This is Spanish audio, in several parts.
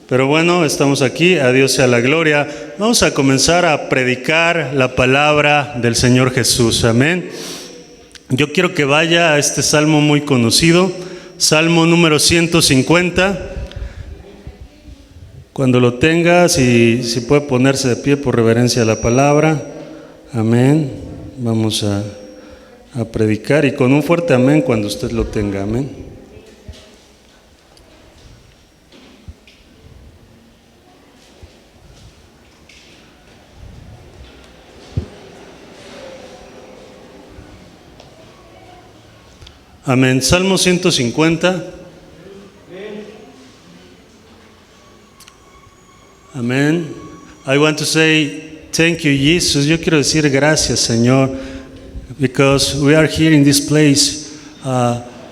Pero bueno, estamos aquí, a Dios sea la gloria. Vamos a comenzar a predicar la palabra del Señor Jesús, amén. Yo quiero que vaya a este salmo muy conocido, Salmo número 150. Cuando lo tenga, si puede ponerse de pie por reverencia a la palabra, amén. Vamos a predicar y con un fuerte amén cuando usted lo tenga, amén. Amén. Salmo 150. Amén. I want to say thank you, Jesus. Yo quiero decir gracias, Señor, because we are here in this place,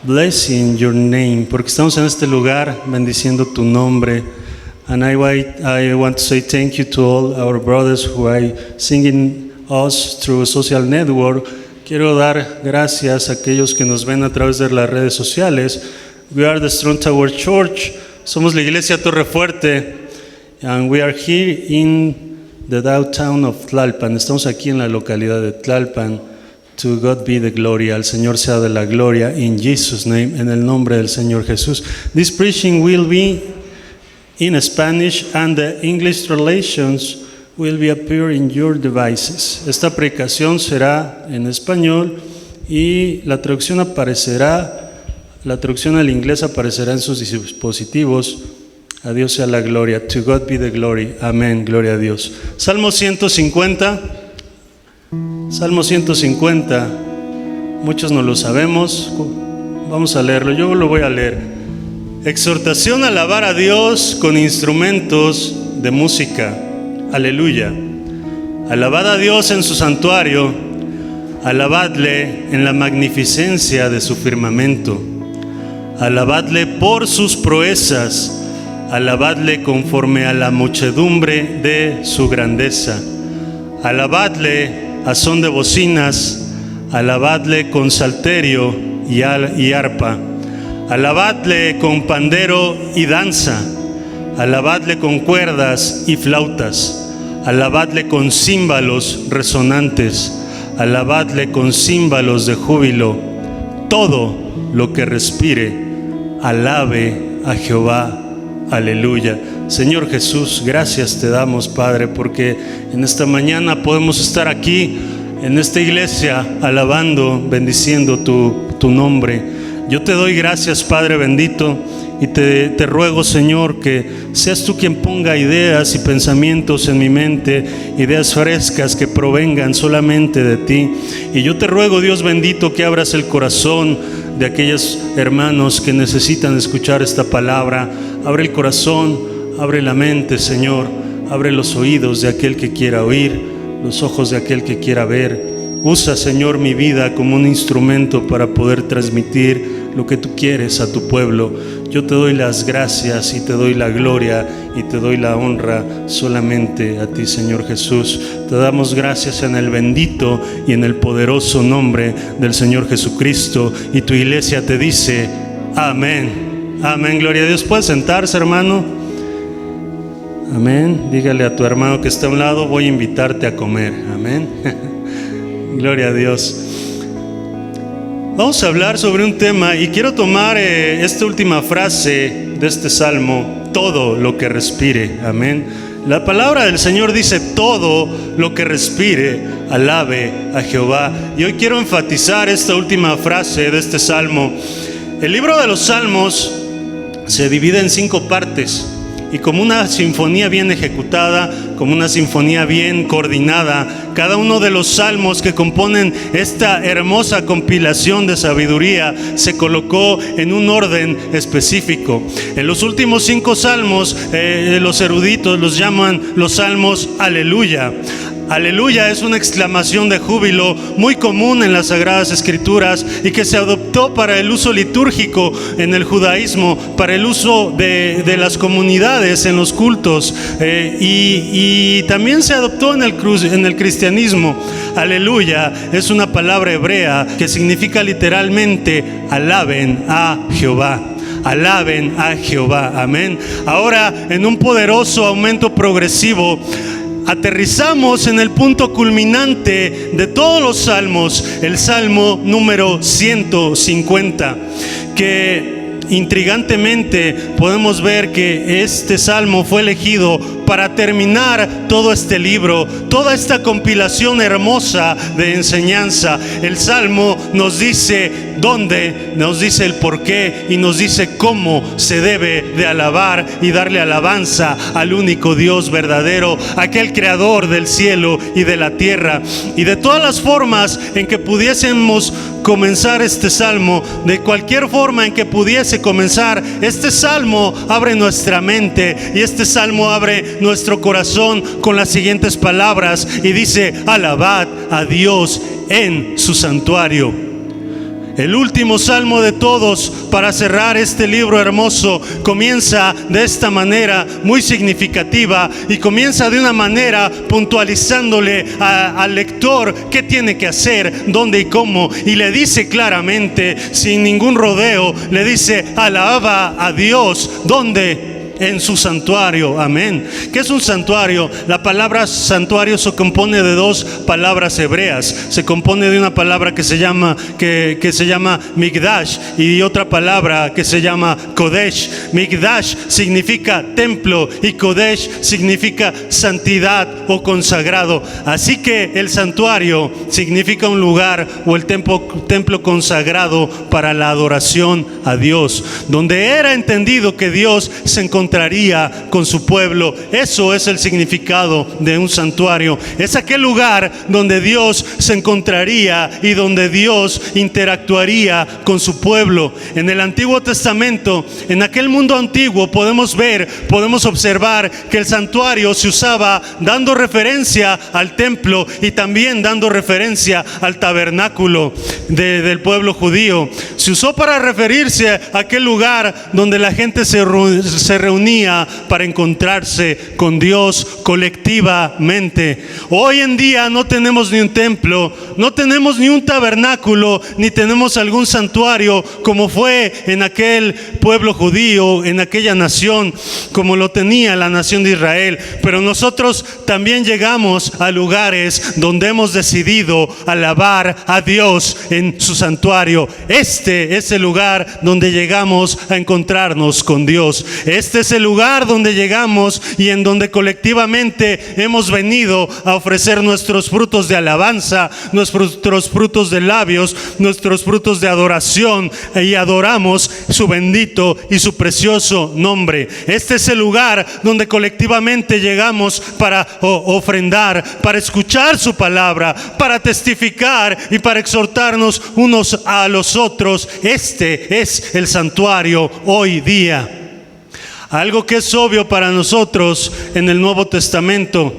blessing your name, porque estamos en este lugar bendiciendo tu nombre. And I want to say thank you to all our brothers who are singing us through a social network. Quiero dar gracias a aquellos que nos ven a través de las redes sociales. We are the Strong Tower Church. Somos la iglesia Torre Fuerte. And we are here in the downtown of Tlalpan. Estamos aquí en la localidad de Tlalpan. To God be the glory. Al Señor sea de la gloria. In Jesus' name. En el nombre del Señor Jesús. This preaching will be in Spanish and the English translations will be appear in your devices. Esta predicación será en español y la traducción al inglés aparecerá en sus dispositivos. A Dios sea la gloria. To God be the glory. Amén. Gloria a Dios. Salmo 150. Salmo 150. Muchos no lo sabemos. Vamos a leerlo. Yo lo voy a leer. Exhortación a alabar a Dios con instrumentos de música. Aleluya. Alabad a Dios en su santuario, alabadle en la magnificencia de su firmamento, alabadle por sus proezas, alabadle conforme a la muchedumbre de su grandeza, alabadle a son de bocinas, alabadle con salterio y arpa, alabadle con pandero y danza, alabadle con cuerdas y flautas, alabadle con címbalos resonantes, alabadle con címbalos de júbilo. Todo lo que respire, alabe a Jehová. Aleluya. Señor Jesús, gracias te damos, Padre, porque en esta mañana podemos estar aquí en esta iglesia alabando, bendiciendo tu nombre. Yo te doy gracias, Padre bendito, y te ruego, Señor, que seas tú quien ponga ideas y pensamientos en mi mente, ideas frescas que provengan solamente de ti. Y yo te ruego, Dios bendito, que abras el corazón de aquellos hermanos que necesitan escuchar esta palabra. Abre el corazón, abre la mente, Señor, abre los oídos de aquel que quiera oír, los ojos de aquel que quiera ver. Usa, Señor, mi vida como un instrumento para poder transmitir lo que tú quieres a tu pueblo. Yo te doy las gracias y te doy la gloria y te doy la honra solamente a ti, Señor Jesús. Te damos gracias en el bendito y en el poderoso nombre del Señor Jesucristo. Y tu iglesia te dice, amén. Amén, gloria a Dios. ¿Puedes sentarse, hermano? Amén. Dígale a tu hermano que está a un lado, voy a invitarte a comer. Amén. Gloria a Dios. Vamos a hablar sobre un tema y quiero tomar esta última frase de este salmo, todo lo que respire, amén. La palabra del Señor dice, todo lo que respire, alabe a Jehová. Y hoy quiero enfatizar esta última frase de este salmo. El libro de los salmos se divide en 5 partes. Y como una sinfonía bien ejecutada, como una sinfonía bien coordinada, cada uno de los salmos que componen esta hermosa compilación de sabiduría se colocó en un orden específico. En los últimos 5 salmos, los eruditos los llaman los salmos Aleluya. Aleluya es una exclamación de júbilo muy común en las Sagradas Escrituras y que se adoptó para el uso litúrgico en el judaísmo, para el uso de las comunidades en los cultos, y también se adoptó en el cristianismo. Aleluya es una palabra hebrea que significa literalmente alaben a Jehová. alaben a Jehová. Amén. Ahora, en un poderoso aumento progresivo, aterrizamos en el punto culminante de todos los salmos, el Salmo número 150, que intrigantemente podemos ver que este salmo fue elegido para terminar todo este libro, toda esta compilación hermosa de enseñanza. El salmo nos dice dónde, nos dice el por qué y nos dice cómo se debe de alabar y darle alabanza al único Dios verdadero, aquel creador del cielo y de la tierra. Y de todas las formas en que pudiésemos comenzar este salmo, de cualquier forma en que pudiese comenzar, este salmo abre nuestra mente y este salmo abre nuestro corazón con las siguientes palabras y dice: alabad a Dios en su santuario. El último salmo de todos para cerrar este libro hermoso comienza de esta manera muy significativa y comienza de una manera puntualizándole al lector qué tiene que hacer, dónde y cómo, y le dice claramente, sin ningún rodeo, le dice: alaba a Dios. ¿Dónde? En su santuario. Amén. ¿Qué es un santuario? La palabra santuario se compone de dos palabras hebreas. Se compone de una palabra que se llama Mikdash y otra palabra que se llama Kodesh. Mikdash significa templo y Kodesh significa santidad o consagrado. Así que el santuario significa un lugar o el templo consagrado para la adoración a Dios, donde era entendido que Dios se encontraría con su pueblo. Eso es el significado de un santuario. Es aquel lugar donde Dios se encontraría y donde Dios interactuaría con su pueblo. En el Antiguo Testamento, en aquel mundo antiguo, podemos observar que el santuario se usaba dando referencia al templo y también dando referencia al tabernáculo del pueblo judío. Se usó para referirse a aquel lugar donde la gente se reunía para encontrarse con Dios colectivamente. Hoy en día no tenemos ni un templo, no tenemos ni un tabernáculo, ni tenemos algún santuario como fue en aquel pueblo judío, en aquella nación, como lo tenía la nación de Israel. Pero nosotros también llegamos a lugares donde hemos decidido alabar a Dios en su santuario. Este es el lugar donde llegamos a encontrarnos con Dios. Este es el lugar donde llegamos y en donde colectivamente hemos venido a ofrecer nuestros frutos de alabanza, nuestros frutos de labios, nuestros frutos de adoración, y adoramos su bendito y su precioso nombre. Este es el lugar donde colectivamente llegamos para ofrendar, para escuchar su palabra, para testificar y para exhortarnos unos a los otros. Este es el santuario hoy día. Algo que es obvio para nosotros en el Nuevo Testamento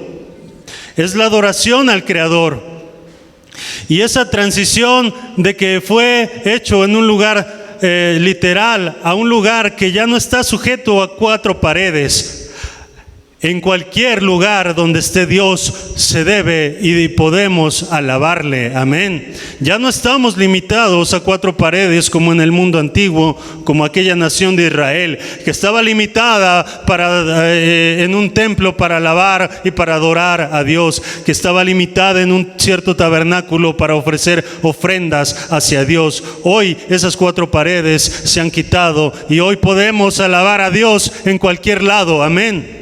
es la adoración al Creador. Y esa transición de que fue hecho en un lugar literal a un lugar que ya no está sujeto a cuatro paredes. En cualquier lugar donde esté Dios se debe y podemos alabarle. Amén. Ya no estamos limitados a cuatro paredes como en el mundo antiguo, como aquella nación de Israel que estaba limitada en un templo para alabar y para adorar a Dios, que estaba limitada en un cierto tabernáculo para ofrecer ofrendas hacia Dios. Hoy esas cuatro paredes se han quitado y hoy podemos alabar a Dios en cualquier lado. Amén.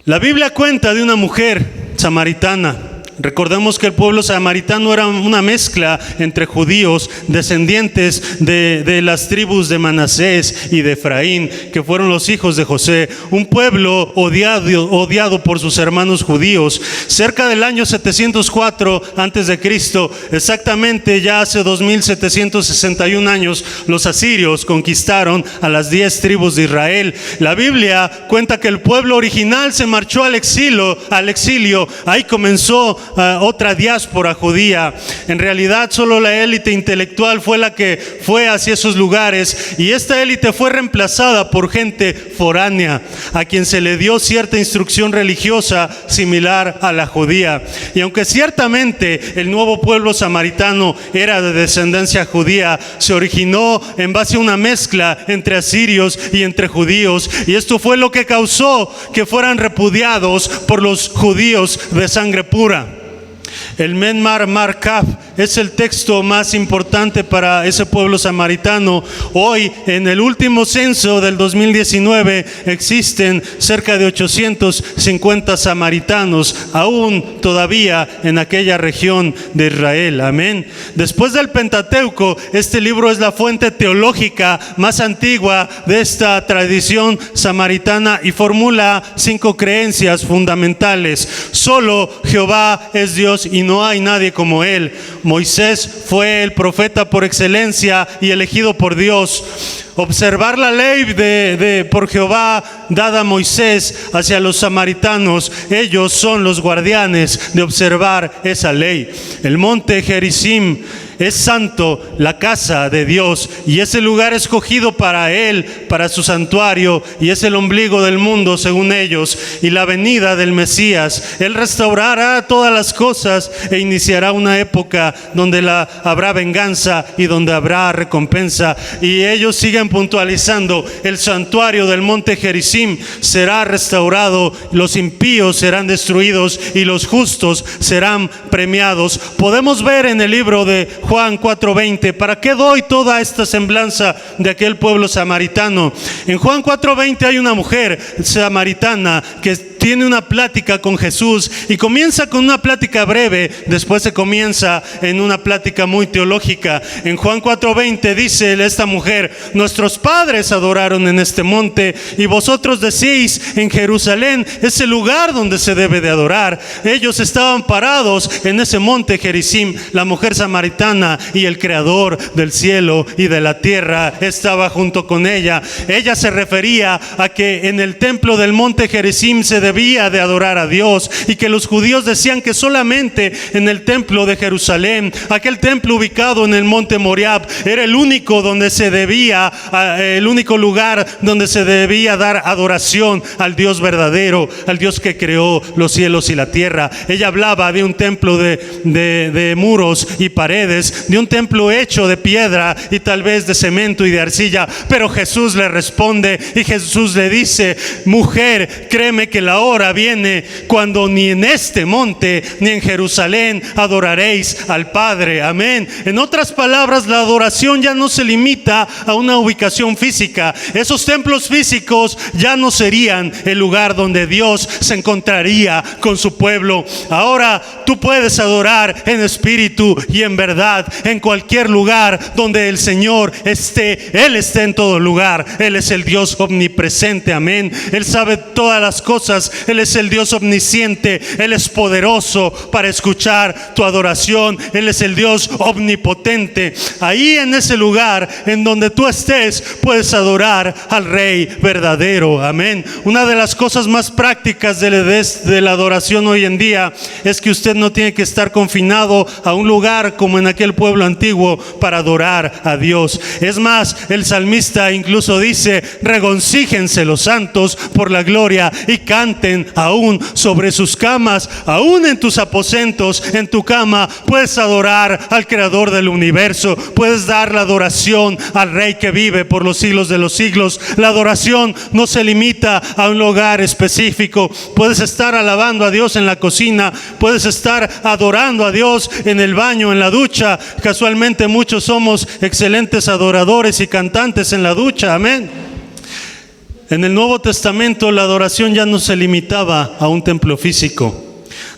La Biblia cuenta de una mujer samaritana. Recordemos que el pueblo samaritano era una mezcla entre judíos, descendientes de las tribus de Manasés y de Efraín, que fueron los hijos de José. Un pueblo odiado por sus hermanos judíos. Cerca del año 704 antes de Cristo, exactamente ya hace 2761 años, los asirios conquistaron a las 10 tribus de Israel. La Biblia cuenta que el pueblo original se marchó al exilio. Ahí comenzó otra diáspora judía. En realidad solo la élite intelectual fue la que fue hacia esos lugares, y esta élite fue reemplazada por gente foránea, a quien se le dio cierta instrucción religiosa similar a la judía. Y aunque ciertamente el nuevo pueblo samaritano era de descendencia judía, se originó en base a una mezcla entre asirios y entre judíos, y esto fue lo que causó que fueran repudiados por los judíos de sangre pura. El Menmar Markaf es el texto más importante para ese pueblo samaritano. Hoy, en el último censo del 2019, existen cerca de 850 samaritanos, aún todavía en aquella región de Israel. Amén. Después del Pentateuco, este libro es la fuente teológica más antigua de esta tradición samaritana y formula 5 creencias fundamentales. Solo Jehová es Dios y no hay nadie como Él. Moisés fue el profeta por excelencia y elegido por Dios. Observar la ley por Jehová dada a Moisés hacia los samaritanos. Ellos son los guardianes de observar esa ley. El monte Gerizim es santo, la casa de Dios, y es el lugar escogido para Él, para su santuario, y es el ombligo del mundo según ellos, y la venida del Mesías. Él restaurará todas las cosas e iniciará una época donde habrá venganza y donde habrá recompensa. Y ellos siguen puntualizando: el santuario del monte Gerizim será restaurado, los impíos serán destruidos y los justos serán premiados. Podemos ver en el libro de Juan 4:20. ¿Para qué doy toda esta semblanza de aquel pueblo samaritano? En Juan 4:20 hay una mujer samaritana que tiene una plática con Jesús, y comienza con una plática breve, después se comienza en una plática muy teológica. En Juan 4:20 dice esta mujer: nuestros padres adoraron en este monte, y vosotros decís en Jerusalén es el lugar donde se debe de adorar. Ellos estaban parados en ese monte Gerizim. La mujer samaritana y el creador del cielo y de la tierra estaba junto con ella. Ella se refería a que en el templo del monte Gerizim se debía de adorar a Dios, y que los judíos decían que solamente en el templo de Jerusalén, aquel templo ubicado en el monte Moriab, era el único donde se debía, el único lugar donde se debía dar adoración al Dios verdadero, al Dios que creó los cielos y la tierra. Ella hablaba de un templo de muros y paredes, de un templo hecho de piedra y tal vez de cemento y de arcilla. Pero Jesús le responde, y Jesús le dice: mujer, créeme que la hora viene cuando ni en este monte ni en Jerusalén adoraréis al Padre. Amén. En otras palabras, la adoración ya no se limita a una ubicación física. Esos templos físicos ya no serían el lugar donde Dios se encontraría con su pueblo. Ahora tú puedes adorar en espíritu y en verdad en cualquier lugar donde el Señor esté. Él está en todo lugar. Él es el Dios omnipresente. Amén. Él sabe todas las cosas. Él es el Dios omnisciente. Él es poderoso para escuchar tu adoración. Él es el Dios omnipotente. Ahí en ese lugar en donde tú estés, puedes adorar al Rey verdadero. Amén. Una de las cosas más prácticas de la adoración hoy en día es que usted no tiene que estar confinado a un lugar como en aquel pueblo antiguo para adorar a Dios. Es más, el salmista incluso dice: regocíjense los santos por la gloria y canten aún sobre sus camas. Aún en tus aposentos, en tu cama, puedes adorar al creador del universo. Puedes dar la adoración al Rey que vive por los siglos de los siglos. La adoración no se limita a un lugar específico. Puedes estar alabando a Dios en la cocina, puedes estar adorando a Dios en el baño, en la ducha. Casualmente muchos somos excelentes adoradores y cantantes en la ducha. Amén. En el Nuevo Testamento la adoración ya no se limitaba a un templo físico.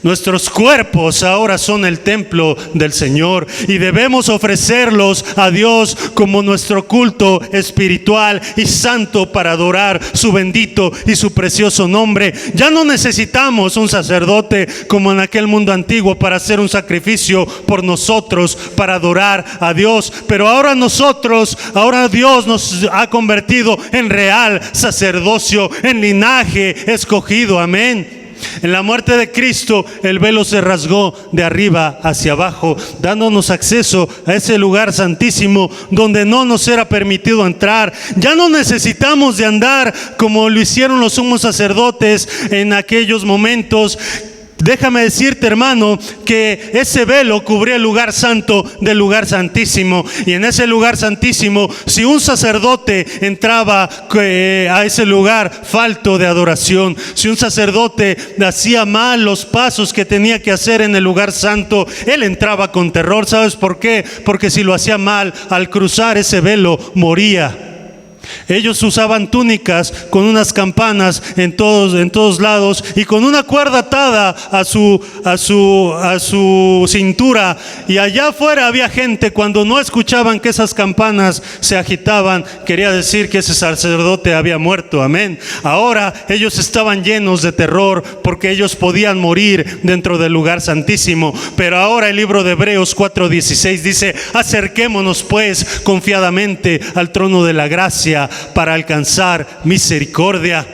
Nuestros cuerpos ahora son el templo del Señor, y debemos ofrecerlos a Dios como nuestro culto espiritual y santo para adorar su bendito y su precioso nombre. Ya no necesitamos un sacerdote como en aquel mundo antiguo para hacer un sacrificio por nosotros, para adorar a Dios. Pero ahora Dios nos ha convertido en real sacerdocio, en linaje escogido. Amén. En la muerte de Cristo, el velo se rasgó de arriba hacia abajo, dándonos acceso a ese lugar santísimo donde no nos era permitido entrar. Ya no necesitamos de andar como lo hicieron los sumos sacerdotes en aquellos momentos. Déjame decirte, hermano, que ese velo cubría el lugar santo del lugar santísimo. Y en ese lugar santísimo, si un sacerdote entraba a ese lugar falto de adoración, si un sacerdote hacía mal los pasos que tenía que hacer en el lugar santo, él entraba con terror. ¿Sabes por qué? Porque si lo hacía mal, al cruzar ese velo, moría. Ellos usaban túnicas con unas campanas en todos lados y con una cuerda atada a su cintura. Y allá afuera había gente. Cuando no escuchaban que esas campanas se agitaban, quería decir que ese sacerdote había muerto. Amén. Ahora ellos estaban llenos de terror porque ellos podían morir dentro del lugar santísimo. Pero ahora el libro de Hebreos 4:16 dice: acerquémonos pues confiadamente al trono de la gracia para alcanzar misericordia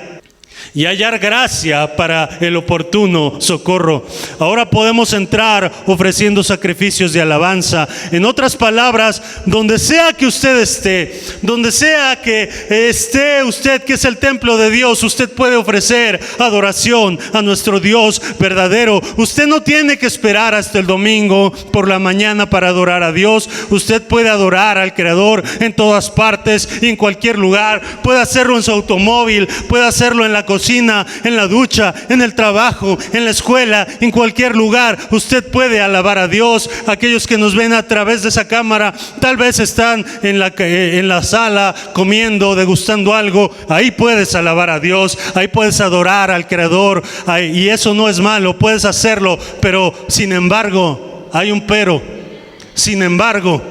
y hallar gracia para el oportuno socorro. Ahora podemos entrar ofreciendo sacrificios de alabanza. En otras palabras, donde sea que usted esté, donde sea que esté usted, que es el templo de Dios, usted puede ofrecer adoración a nuestro Dios verdadero. Usted no tiene que esperar hasta el domingo por la mañana para adorar a Dios. Usted puede adorar al Creador en todas partes y en cualquier lugar. Puede hacerlo en su automóvil, puede hacerlo en la cocina, en la ducha, en el trabajo, en la escuela, en cualquier lugar. Usted puede alabar a Dios. Aquellos que nos ven a través de esa cámara, tal vez están en la sala comiendo, degustando algo. Ahí puedes alabar a Dios, ahí puedes adorar al Creador, y eso no es malo, puedes hacerlo. Pero sin embargo, hay un pero. Sin embargo,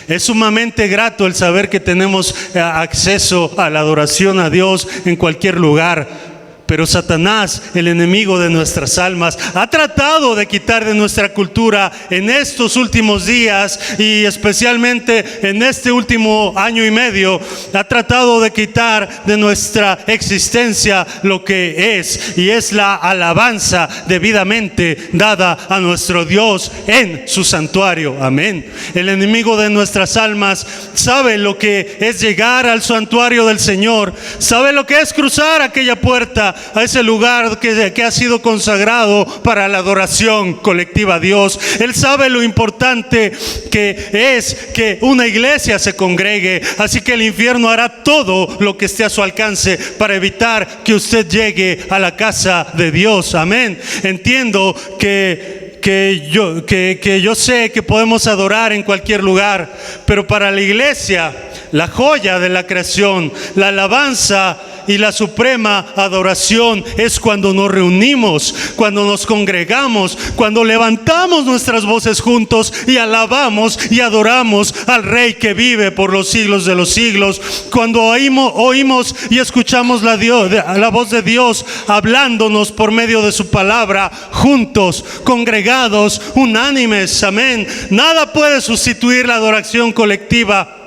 es sumamente grato el saber que tenemos acceso a la adoración a Dios en cualquier lugar. Pero Satanás, el enemigo de nuestras almas, ha tratado de quitar de nuestra cultura en estos últimos días, y especialmente en este último año y medio, ha tratado de quitar de nuestra existencia lo que es, y es la alabanza debidamente dada a nuestro Dios en su santuario. Amén. El enemigo de nuestras almas sabe lo que es llegar al santuario del Señor, sabe lo que es cruzar aquella puerta, a ese lugar que ha sido consagrado para la adoración colectiva a Dios. Él sabe lo importante que es que una iglesia se congregue. Así que el infierno hará todo lo que esté a su alcance para evitar que usted llegue a la casa de Dios. Amén. Entiendo que yo sé que podemos adorar en cualquier lugar, pero para la iglesia, la joya de la creación, la alabanza y la suprema adoración es cuando nos reunimos, cuando nos congregamos, cuando levantamos nuestras voces juntos y alabamos y adoramos al Rey que vive por los siglos de los siglos. Cuando oímos y escuchamos la voz de Dios hablándonos por medio de su palabra, juntos, congregados, unánimes. Amén. Nada puede sustituir la adoración colectiva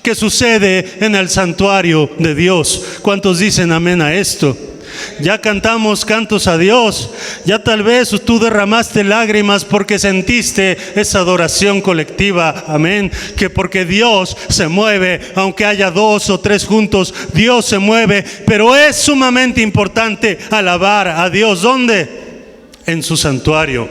que sucede en el santuario de Dios. ¿Cuántos dicen amén a esto? Ya cantamos cantos a Dios. Ya tal vez tú derramaste lágrimas porque sentiste esa adoración colectiva. Amén. Que porque Dios se mueve, aunque haya 2 o 3 juntos, Dios se mueve. Pero es sumamente importante alabar a Dios. ¿Dónde? En su santuario.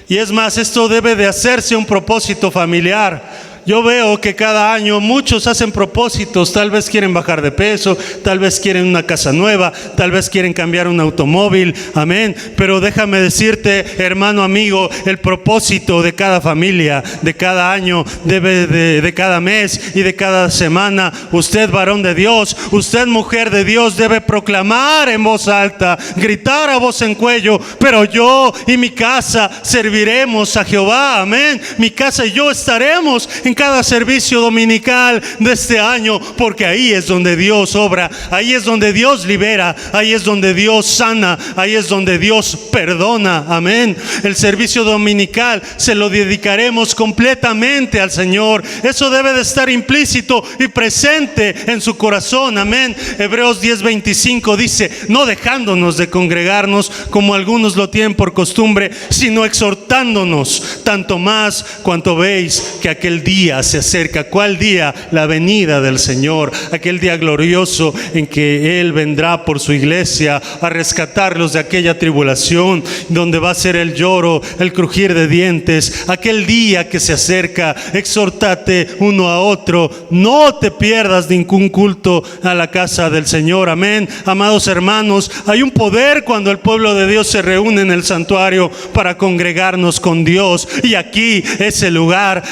Y es más, esto debe de hacerse un propósito familiar. Yo veo que cada año muchos hacen propósitos. Tal vez quieren bajar de peso, tal vez quieren una casa nueva, tal vez quieren cambiar un automóvil. Amén. Pero déjame decirte, hermano, amigo, el propósito de cada familia, de cada año, de cada mes y de cada semana. Usted, varón de Dios, usted, mujer de Dios, debe proclamar en voz alta, gritar a voz en cuello: pero yo y mi casa serviremos a Jehová. Amén. Mi casa y yo estaremos en cada servicio dominical de este año, porque ahí es donde Dios obra, ahí es donde Dios libera, ahí es donde Dios sana, ahí es donde Dios perdona. Amén. El servicio dominical se lo dedicaremos completamente al Señor. Eso debe de estar implícito y presente en su corazón. Amén. Hebreos 10:25 dice: no dejándonos de congregarnos como algunos lo tienen por costumbre, sino exhortándonos, tanto más cuanto veis que aquel día se acerca. ¿Cuál día? La venida del Señor, aquel día glorioso en que Él vendrá por su iglesia a rescatarlos de aquella tribulación, donde va a ser el lloro, el crujir de dientes. Aquel día que se acerca. Exhórtate uno a otro. No te pierdas ningún culto a la casa del Señor. Amén. Amados hermanos, hay un poder cuando el pueblo de Dios se reúne en el santuario para congregarnos con Dios. Y aquí es el lugar,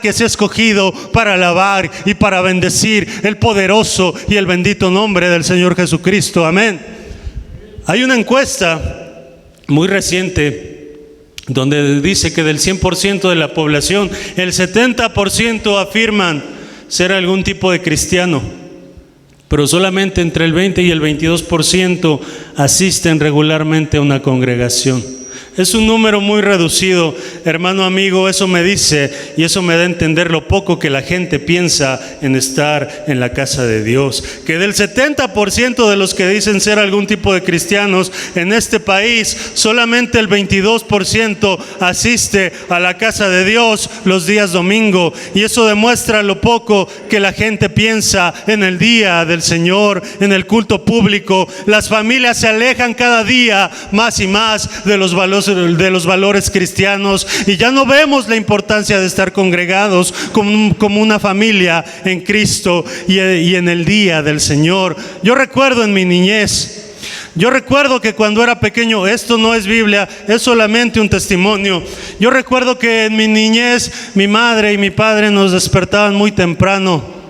que se ha escogido para alabar y para bendecir el poderoso y el bendito nombre del Señor Jesucristo. Amén. Hay una encuesta muy reciente donde dice que del 100% de la población, el 70% afirman ser algún tipo de cristiano, pero solamente entre el 20 y el 22% asisten regularmente a una congregación. Es un número muy reducido, hermano amigo. Eso me dice y eso me da a entender lo poco que la gente piensa en estar en la casa de Dios. Que del 70% de los que dicen ser algún tipo de cristianos en este país, solamente el 22% asiste a la casa de Dios los días domingo. Y eso demuestra lo poco que la gente piensa en el día del Señor, en el culto público. Las familias se alejan cada día más y más de los valores cristianos, y ya no vemos la importancia de estar congregados como una familia en Cristo y en el día del Señor. Yo recuerdo en mi niñez, yo recuerdo que cuando era pequeño, esto no es Biblia, es solamente un testimonio. Yo recuerdo que en mi niñez mi madre y mi padre nos despertaban muy temprano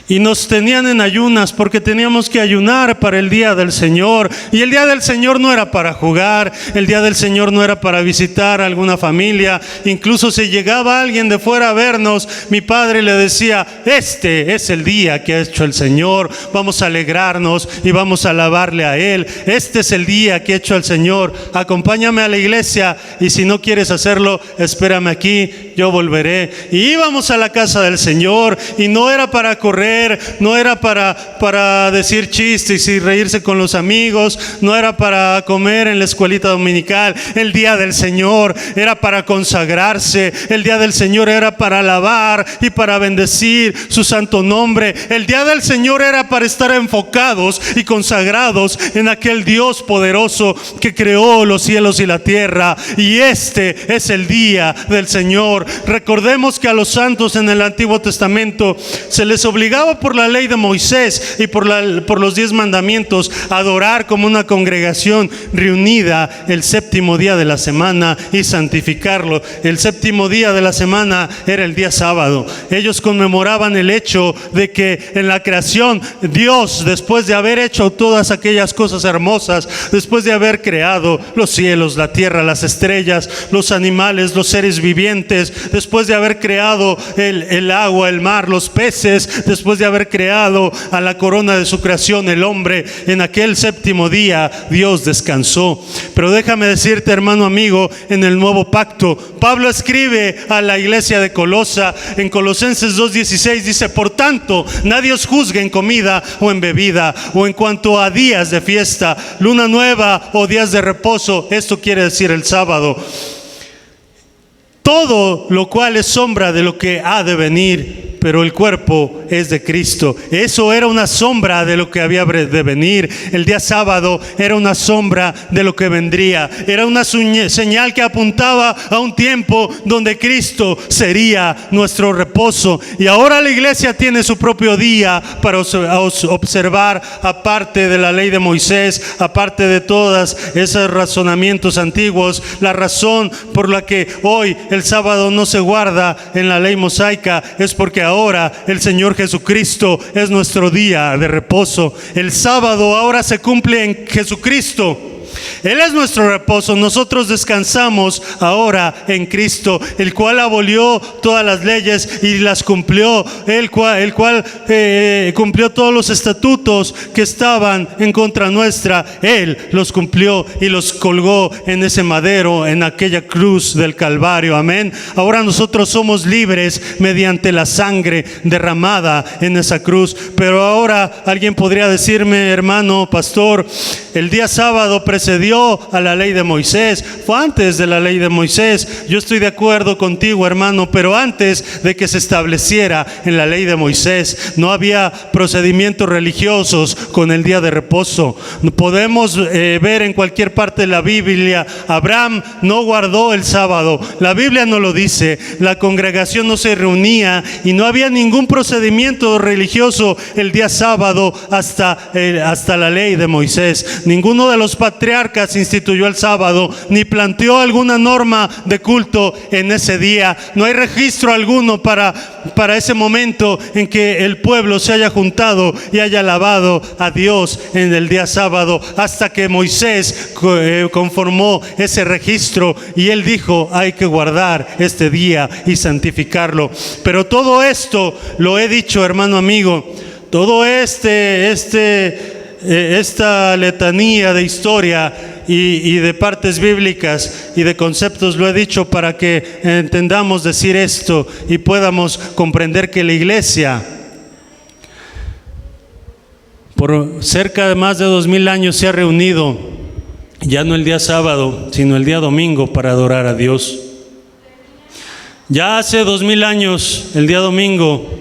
y nos tenían en ayunas, porque teníamos que ayunar para el día del Señor. Y el día del Señor no era para jugar, el día del Señor no era para visitar a alguna familia. Incluso si llegaba alguien de fuera a vernos, mi padre le decía: este es el día que ha hecho el Señor, vamos a alegrarnos y vamos a alabarle a Él. Este es el día que ha hecho el Señor, acompáñame a la iglesia, y si no quieres hacerlo, espérame aquí, yo volveré. Y íbamos a la casa del Señor, y no era para correr, no era para decir chistes y reírse con los amigos, no era para comer en la escuelita dominical. El día del Señor era para consagrarse, el día del Señor era para alabar y para bendecir su santo nombre. El día del Señor era para estar enfocados y consagrados en aquel Dios poderoso que creó los cielos y la tierra. Y este es el día del Señor. Recordemos que a los santos en el Antiguo Testamento se les obligaba por la ley de Moisés y por los 10 mandamientos a adorar como una congregación reunida el séptimo día de la semana y santificarlo. El séptimo día de la semana era el día sábado. Ellos conmemoraban el hecho de que en la creación Dios, después de haber hecho todas aquellas cosas hermosas, después de haber creado los cielos, la tierra, las estrellas, los animales, los seres vivientes, después de haber creado el agua, el mar, los peces, después de haber creado a la corona de su creación, el hombre, en aquel séptimo día Dios descansó. Pero déjame decirte, hermano amigo, en el nuevo pacto, Pablo escribe a la iglesia de Colosa en Colosenses 2:16, dice: por tanto, nadie os juzgue en comida o en bebida, o en cuanto a días de fiesta, luna nueva o días de reposo. Esto quiere decir el sábado. Todo lo cual es sombra de lo que ha de venir, pero el cuerpo es de Cristo. Eso era una sombra de lo que había de venir. El día sábado era una sombra de lo que vendría. Era una señal que apuntaba a un tiempo donde Cristo sería nuestro reposo. Y ahora la iglesia tiene su propio día para observar, aparte de la ley de Moisés, aparte de todos esos razonamientos antiguos. La razón por la que hoy el sábado no se guarda en la ley mosaica es porque ahora el Señor Jesucristo es nuestro día de reposo. El sábado ahora se cumple en Jesucristo. Él es nuestro reposo. Nosotros descansamos ahora en Cristo, el cual abolió todas las leyes y las cumplió, el cual cumplió todos los estatutos que estaban en contra nuestra. Él los cumplió y los colgó en ese madero, en aquella cruz del Calvario. Amén. Ahora nosotros somos libres mediante la sangre derramada en esa cruz. Pero ahora alguien podría decirme: hermano pastor, el día sábado precedió a la ley de Moisés, fue antes de la ley de Moisés. Yo estoy de acuerdo contigo, hermano, pero antes de que se estableciera en la ley de Moisés, no había procedimientos religiosos con el día de reposo. Podemos ver en cualquier parte de la Biblia, Abraham no guardó el sábado. La Biblia no lo dice. La congregación no se reunía y no había ningún procedimiento religioso el día sábado hasta la ley de Moisés. Ninguno de los patriarcas instituyó el sábado, ni planteó alguna norma de culto en ese día. No hay registro alguno para ese momento en que el pueblo se haya juntado y haya alabado a Dios en el día sábado, hasta que Moisés conformó ese registro y él dijo: hay que guardar este día y santificarlo. Pero todo esto, lo he dicho, hermano amigo, todo esta letanía de historia y de partes bíblicas y de conceptos, lo he dicho para que entendamos decir esto y podamos comprender que la iglesia por cerca de más de 2000 años se ha reunido, ya no el día sábado, sino el día domingo, para adorar a Dios. Ya hace 2000 años, el día domingo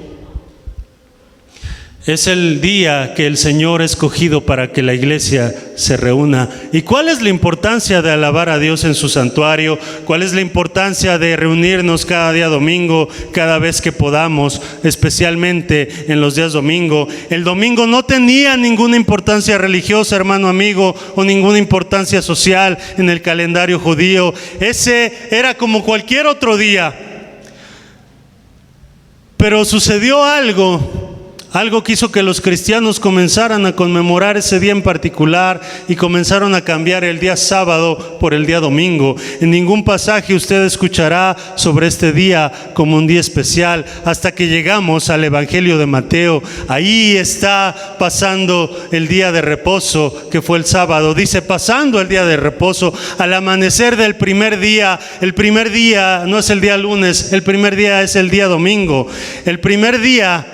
es el día que el Señor ha escogido para que la iglesia se reúna. ¿Y cuál es la importancia de alabar a Dios en su santuario? ¿Cuál es la importancia de reunirnos cada día domingo, cada vez que podamos, especialmente en los días domingo? El domingo no tenía ninguna importancia religiosa, hermano amigo, o ninguna importancia social en el calendario judío. Ese era como cualquier otro día. Pero sucedió algo que hizo que los cristianos comenzaran a conmemorar ese día en particular y comenzaron a cambiar el día sábado por el día domingo. En ningún pasaje usted escuchará sobre este día como un día especial hasta que llegamos al Evangelio de Mateo. Ahí está pasando el día de reposo, que fue el sábado. Dice: pasando el día de reposo, al amanecer del primer día. El primer día no es el día lunes, el primer día es el día domingo. El primer día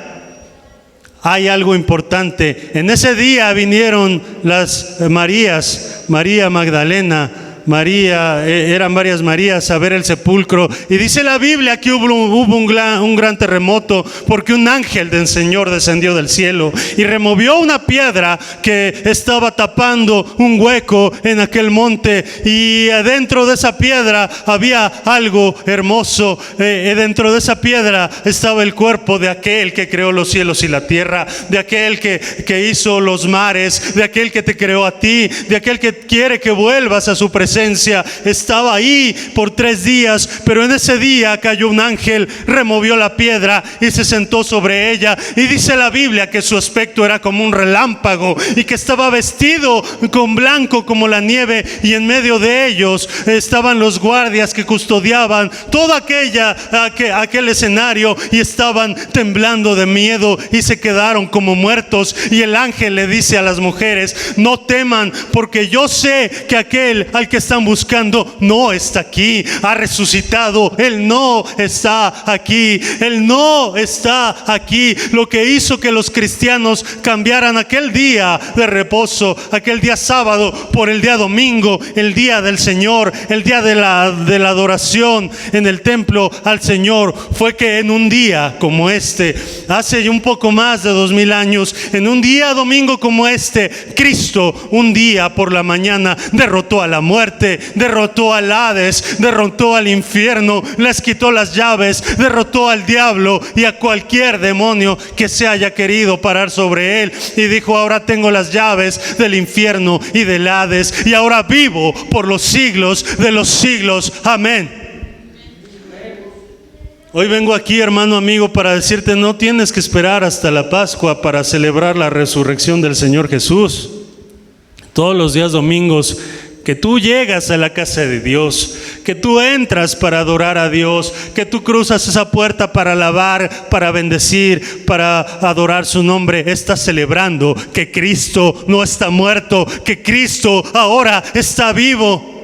hay algo importante. En ese día vinieron las Marías, María Magdalena, eran varias Marías, a ver el sepulcro. Y dice la Biblia que hubo un gran terremoto, porque un ángel del Señor descendió del cielo y removió una piedra que estaba tapando un hueco en aquel monte. Y adentro de esa piedra había algo hermoso. Dentro de esa piedra estaba el cuerpo de aquel que creó los cielos y la tierra, de aquel que hizo los mares, de aquel que te creó a ti, de aquel que quiere que vuelvas a su presencia. Estaba ahí por 3 días, pero en ese día cayó un ángel, removió la piedra y se sentó sobre ella. Y dice la Biblia que su aspecto era como un relámpago y que estaba vestido con blanco como la nieve, y en medio de ellos estaban los guardias que custodiaban todo aquel escenario, y estaban temblando de miedo y se quedaron como muertos. Y el ángel le dice a las mujeres: no teman, porque yo sé que aquel al que están buscando no está aquí, ha resucitado. Él no está aquí, Él no está aquí. Lo que hizo que los cristianos cambiaran aquel día de reposo, aquel día sábado, por el día domingo, el día del Señor, el día de la adoración en el templo al Señor, fue que en un día como este, hace un poco más de 2000 años, en un día domingo como este, Cristo un día por la mañana derrotó a la muerte, derrotó al Hades, derrotó al infierno, les quitó las llaves, derrotó al diablo y a cualquier demonio que se haya querido parar sobre él. Y dijo: ahora tengo las llaves del infierno y del Hades, y ahora vivo por los siglos de los siglos. Amén. Hoy vengo aquí, hermano amigo, para decirte: no tienes que esperar hasta la Pascua para celebrar la resurrección del Señor Jesús. Todos los días domingos que tú llegas a la casa de Dios, que tú entras para adorar a Dios, que tú cruzas esa puerta para alabar, para bendecir, para adorar su nombre, estás celebrando que Cristo no está muerto, que Cristo ahora está vivo.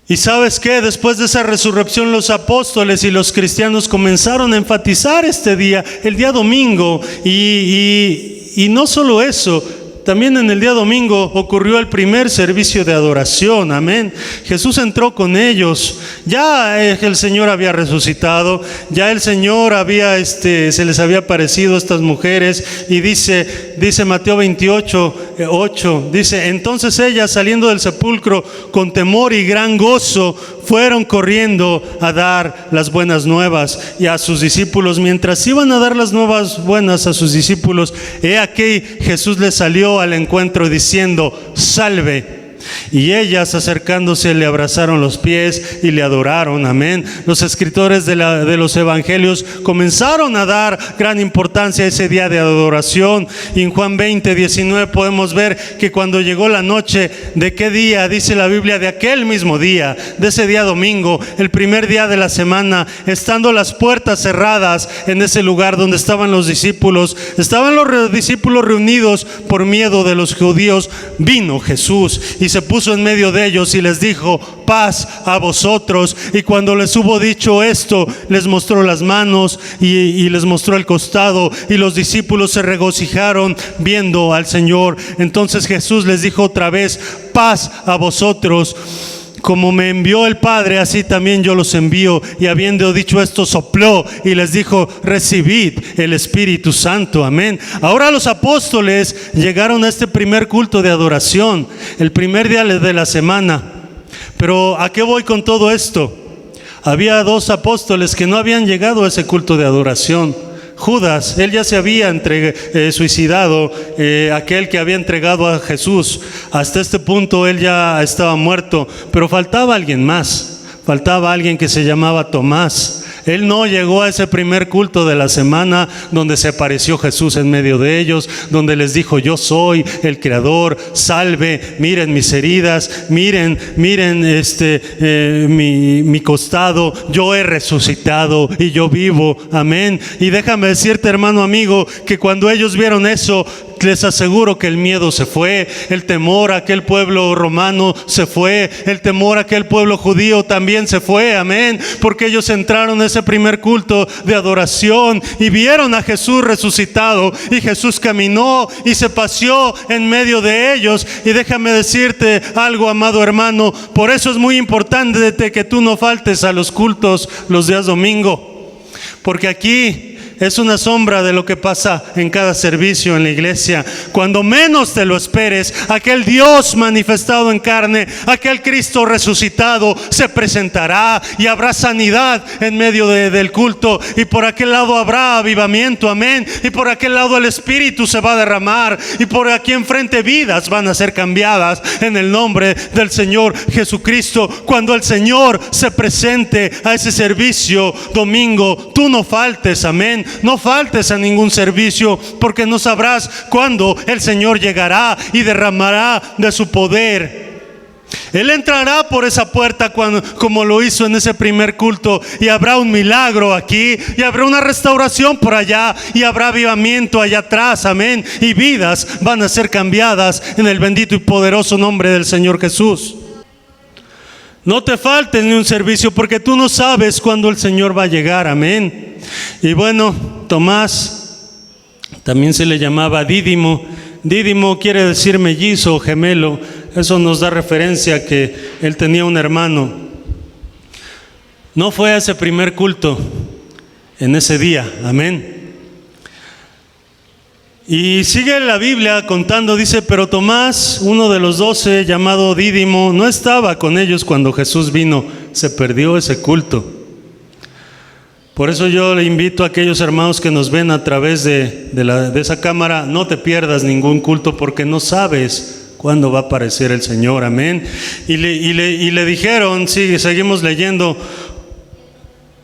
Y ¿sabes qué? Después de esa resurrección, los apóstoles y los cristianos comenzaron a enfatizar este día, el día domingo, y no solo eso, también en el día domingo ocurrió el primer servicio de adoración, amén. Jesús entró con ellos, ya el Señor había resucitado, ya el Señor se les había aparecido a estas mujeres, y dice Mateo 28:8, dice: entonces ellas, saliendo del sepulcro con temor y gran gozo, fueron corriendo a dar las buenas nuevas y a sus discípulos. Mientras iban a dar las nuevas buenas a sus discípulos, he aquí Jesús les salió al encuentro diciendo: salve. Y ellas, acercándose, le abrazaron los pies y le adoraron, amén. Los escritores de los evangelios comenzaron a dar gran importancia a ese día de adoración. Y en Juan 20:19 podemos ver que cuando llegó la noche, ¿de qué día? Dice la Biblia: de aquel mismo día, de ese día domingo, el primer día de la semana, estando las puertas cerradas en ese lugar donde estaban los discípulos reunidos por miedo de los judíos, vino Jesús y se puso en medio de ellos y les dijo: paz a vosotros. Y cuando les hubo dicho esto, les mostró las manos y les mostró el costado, y los discípulos se regocijaron viendo al Señor. Entonces Jesús les dijo otra vez: paz a vosotros. Como me envió el Padre, así también yo los envío. Y habiendo dicho esto, sopló y les dijo: recibid el Espíritu Santo, amén. Ahora los apóstoles llegaron a este primer culto de adoración, el primer día de la semana. Pero ¿a qué voy con todo esto? Había dos apóstoles que no habían llegado a ese culto de adoración. Judas, él ya se había suicidado, aquel que había entregado a Jesús. Hasta este punto él ya estaba muerto, pero faltaba alguien más. Faltaba alguien que se llamaba Tomás. Él no llegó a ese primer culto de la semana donde se apareció Jesús en medio de ellos, donde les dijo: yo soy el Creador, salve, miren mis heridas, miren mi costado, yo he resucitado y yo vivo, amén. Y déjame decirte, hermano amigo, que cuando ellos vieron eso, les aseguro que el miedo se fue, el temor a aquel pueblo romano se fue, el temor a aquel pueblo judío también se fue, amén, porque ellos entraron a ese primer culto de adoración y vieron a Jesús resucitado, y Jesús caminó y se paseó en medio de ellos. Y déjame decirte algo, amado hermano, por eso es muy importante que tú no faltes a los cultos los días domingo, porque aquí es una sombra de lo que pasa en cada servicio en la iglesia. Cuando menos te lo esperes, aquel Dios manifestado en carne, aquel Cristo resucitado se presentará, y habrá sanidad en medio del culto, y por aquel lado habrá avivamiento, amén, y por aquel lado el Espíritu se va a derramar, y por aquí enfrente vidas van a ser cambiadas en el nombre del Señor Jesucristo. Cuando el Señor se presente a ese servicio domingo, tú no faltes, amén. No faltes a ningún servicio, porque no sabrás cuándo el Señor llegará y derramará de su poder. Él entrará por esa puerta como lo hizo en ese primer culto, y habrá un milagro aquí, y habrá una restauración por allá, y habrá avivamiento allá atrás, amén. Y vidas van a ser cambiadas en el bendito y poderoso nombre del Señor Jesús. No te faltes ni un servicio, porque tú no sabes cuándo el Señor va a llegar, amén. Y bueno, Tomás también se le llamaba Dídimo. Dídimo quiere decir mellizo o gemelo. Eso nos da referencia a que él tenía un hermano. No fue a ese primer culto en ese día, amén. Y sigue la Biblia contando, dice: pero Tomás, uno de los 12, llamado Dídimo, no estaba con ellos cuando Jesús vino. Se perdió ese culto. Por eso yo le invito a aquellos hermanos que nos ven a través de esa cámara: no te pierdas ningún culto, porque no sabes cuándo va a aparecer el Señor, amén. Y le dijeron, seguimos leyendo,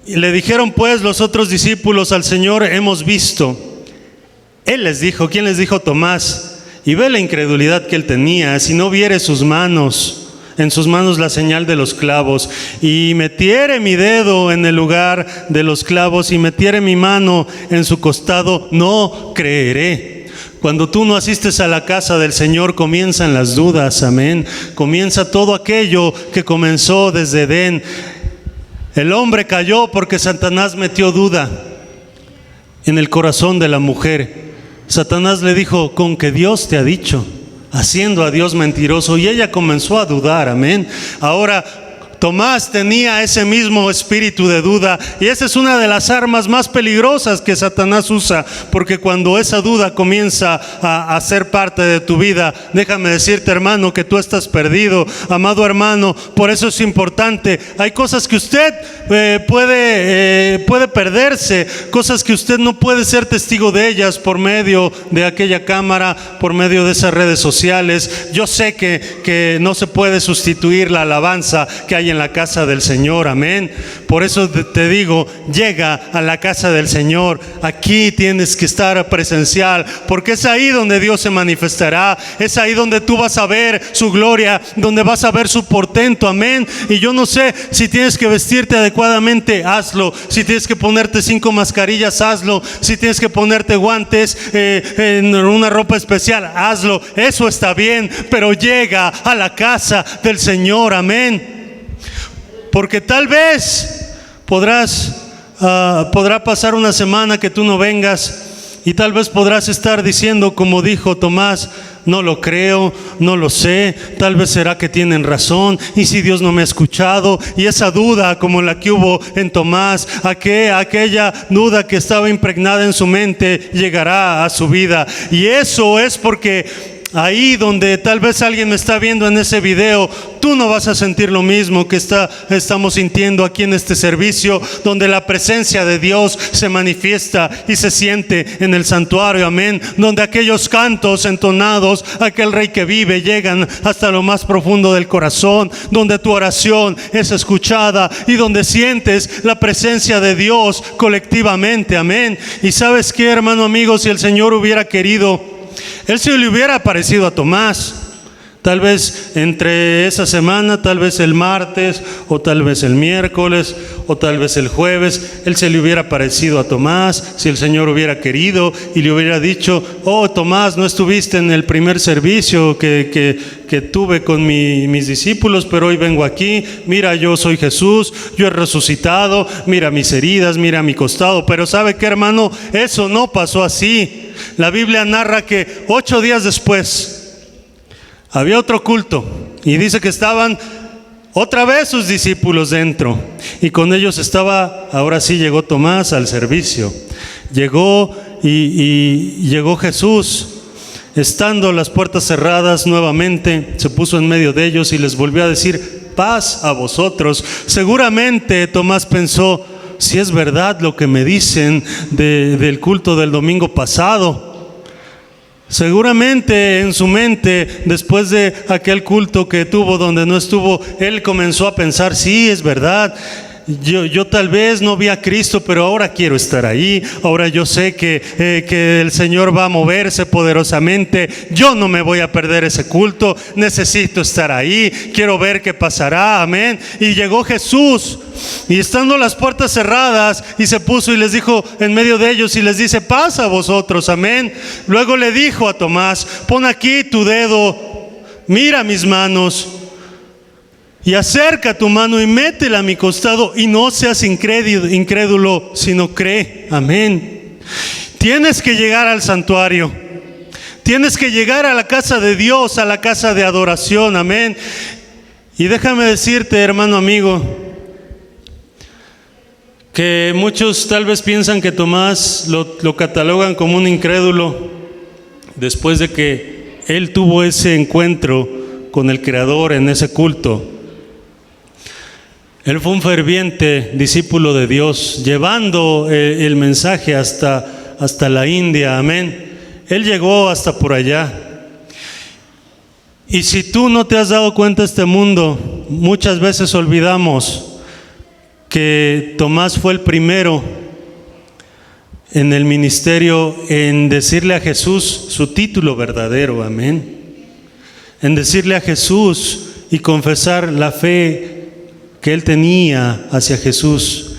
y le dijeron pues los otros discípulos al Señor: hemos visto. Él les dijo, ¿quién les dijo? Tomás. y ve la incredulidad que él tenía. Si no viere sus manos, en sus manos la señal de los clavos, y metiere mi dedo en el lugar de los clavos, y metiere mi mano en su costado, no creeré. Cuando tú no asistes a la casa del Señor, comienzan las dudas, amén. Comienza todo aquello que comenzó desde Edén. El hombre cayó porque Satanás metió duda en el corazón de la mujer. Satanás le dijo: con que Dios te ha dicho, haciendo a Dios mentiroso, y ella comenzó a dudar, amén. Ahora, Tomás tenía ese mismo espíritu de duda, y esa es una de las armas más peligrosas que Satanás usa, porque cuando esa duda comienza a ser parte de tu vida, déjame decirte, hermano, que tú estás perdido, amado hermano. Por eso es importante. Hay cosas que usted puede perderse, cosas que usted no puede ser testigo de ellas por medio de aquella cámara, por medio de esas redes sociales. Yo sé que no se puede sustituir la alabanza que hay en la casa del Señor, amén. Por eso te digo, llega a la casa del Señor. Aquí tienes que estar presencial, porque es ahí donde Dios se manifestará. Es ahí donde tú vas a ver su gloria, donde vas a ver su portento, amén. Y yo no sé si tienes que vestirte adecuadamente, hazlo. Si tienes que ponerte 5 mascarillas, hazlo. Si tienes que ponerte guantes, en una ropa especial, hazlo. Eso está bien, pero llega a la casa del Señor, amén. Porque tal vez podrá pasar una semana que tú no vengas, y tal vez podrás estar diciendo, como dijo Tomás: no lo creo, no lo sé, tal vez será que tienen razón, y si Dios no me ha escuchado. Y esa duda, como la que hubo en Tomás, aquella duda que estaba impregnada en su mente, llegará a su vida. Y eso es porque ahí donde tal vez alguien me está viendo en ese video, tú no vas a sentir lo mismo que estamos sintiendo aquí en este servicio, donde la presencia de Dios se manifiesta y se siente en el santuario, amén. Donde aquellos cantos entonados, aquel Rey que vive, llegan hasta lo más profundo del corazón, donde tu oración es escuchada y donde sientes la presencia de Dios colectivamente, amén. Y ¿sabes qué, hermano amigo? Si el Señor hubiera querido, Él se le hubiera aparecido a Tomás. Tal vez entre esa semana, tal vez el martes, o tal vez el miércoles, o tal vez el jueves, Él se le hubiera aparecido a Tomás, si el Señor hubiera querido, y le hubiera dicho: oh Tomás, no estuviste en el primer servicio que tuve con mis discípulos, pero hoy vengo aquí. Mira, yo soy Jesús, yo he resucitado, mira mis heridas, mira mi costado. Pero ¿sabe qué, hermano? Eso no pasó así. La Biblia narra que 8 días después había otro culto, y dice que estaban otra vez sus discípulos dentro, y con ellos estaba, ahora sí llegó Tomás al servicio. Llegó y llegó Jesús, estando las puertas cerradas nuevamente, se puso en medio de ellos y les volvió a decir: paz a vosotros. Seguramente Tomás pensó: si es verdad lo que me dicen del culto del domingo pasado. Seguramente en su mente, después de aquel culto que tuvo donde no estuvo, él comenzó a pensar: sí, es verdad. Yo tal vez no vi a Cristo, pero ahora quiero estar ahí. Ahora yo sé que el Señor va a moverse poderosamente. Yo no me voy a perder ese culto. Necesito estar ahí. Quiero ver qué pasará. Amén. Y llegó Jesús, y estando las puertas cerradas, y se puso y les dijo en medio de ellos, y les dice: paz a vosotros. Amén. Luego le dijo a Tomás: pon aquí tu dedo, mira mis manos, y acerca tu mano y métela a mi costado, y no seas incrédulo, sino cree. Amén. Tienes que llegar al santuario. Tienes que llegar a la casa de Dios, a la casa de adoración. Amén. Y déjame decirte, hermano amigo, que muchos tal vez piensan que Tomás lo catalogan como un incrédulo, después de que él tuvo ese encuentro con el Creador en ese culto. Él fue un ferviente discípulo de Dios, llevando el mensaje hasta la India, amén. Él llegó hasta por allá. Y si tú no te has dado cuenta, este mundo, muchas veces olvidamos que Tomás fue el primero en el ministerio, en decirle a Jesús su título verdadero, amén. En decirle a Jesús y confesar la fe que él tenía hacia Jesús.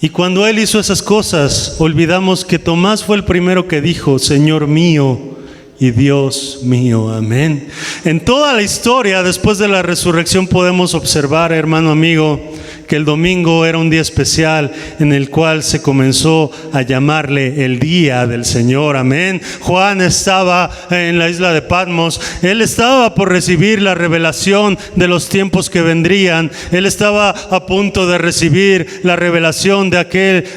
Y cuando él hizo esas cosas, olvidamos que Tomás fue el primero que dijo: Señor mío y Dios mío, amén. En toda la historia, después de la resurrección, podemos observar, hermano amigo, que el domingo era un día especial en el cual se comenzó a llamarle el día del Señor, amén. Juan estaba en la isla de Patmos, él estaba por recibir la revelación de los tiempos que vendrían, él estaba a punto de recibir la revelación de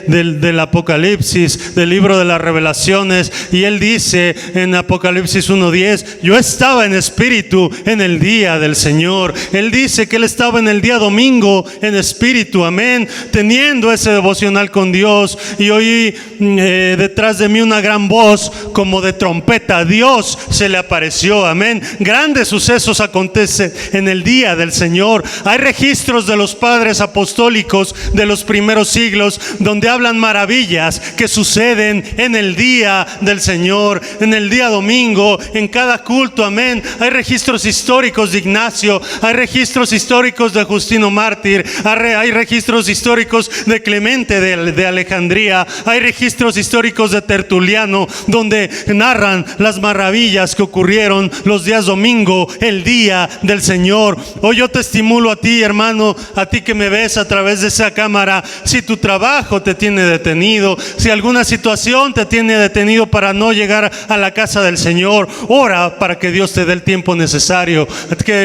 del Apocalipsis, del libro de las revelaciones, y él dice en Apocalipsis 1:10: yo estaba en espíritu en el día del Señor. Él dice que él estaba en el día domingo en espíritu, amén, teniendo ese devocional con Dios, y oí detrás de mí una gran voz como de trompeta. Dios se le apareció, amén. Grandes sucesos acontecen en el día del Señor. Hay registros de los padres apostólicos de los primeros siglos donde hablan maravillas que suceden en el día del Señor, en el día domingo, en cada culto, amén. Hay registros históricos de Ignacio, hay registros históricos de Justino Mártir, hay registros históricos de Clemente de Alejandría, hay registros históricos de Tertuliano donde narran las maravillas que ocurrieron los días domingo, el día del Señor. Hoy yo te estimulo a ti, hermano, a ti que me ves a través de esa cámara: si tu trabajo te tiene detenido, si alguna situación te tiene detenido para no llegar a la casa del Señor, ora para que Dios te dé el tiempo necesario,